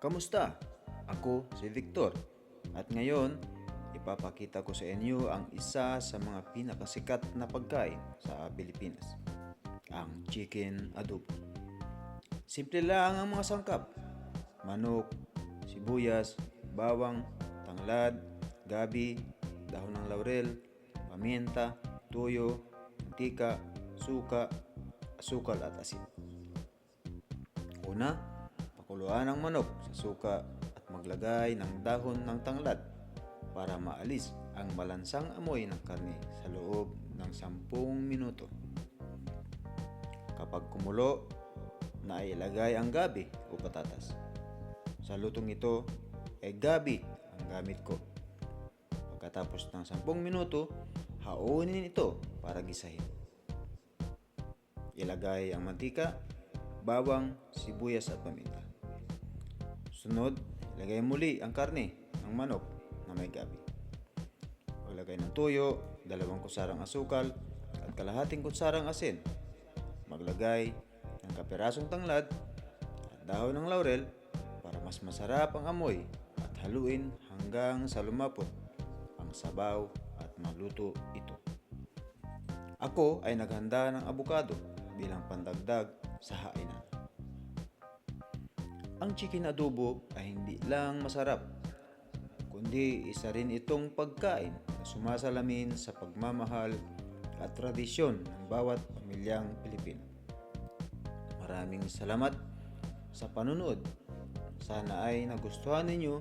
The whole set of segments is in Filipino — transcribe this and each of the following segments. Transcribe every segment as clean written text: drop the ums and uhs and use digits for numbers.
Kamusta? Ako si Victor at ngayon ipapakita ko sa inyo ang isa sa mga pinakasikat na pagkain sa Pilipinas, ang chicken adobo. Simple lang ang mga sangkap: manok, sibuyas, bawang, tanglad, gabi, dahon ng laurel, paminta, tuyo, mantika, suka, asukal at asin. Una, pakuluan ang manok sa suka at maglagay ng dahon ng tanglad para maalis ang malansang amoy ng karne sa loob ng 10 minuto. Kapag kumulo, na ilagay ang gabi o patatas. Sa lutong ito ay gabi ang gamit ko. Pagkatapos ng 10 minuto, haunin ito para gisahin. Ilagay ang mantika, bawang, sibuyas at paminta. Sunod, ilagay muli ang karne ng manok na may gabi. Maglagay ng tuyo, 2 kutsarang asukal at kalahating kutsarang asin. Maglagay ng kapirasong tanglad at dahon ng laurel para mas masarap ang amoy at haluin hanggang sa lumapot ang sabaw at maluto ito. Ako ay naghanda ng abukado bilang pandagdag sa hainan. Ang chicken adobo ay hindi lang masarap, kundi isa rin itong pagkain na sumasalamin sa pagmamahal at tradisyon ng bawat pamilyang Pilipino. Maraming salamat sa panunood. Sana ay nagustuhan ninyo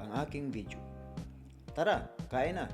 ang aking video. Tara, kain na!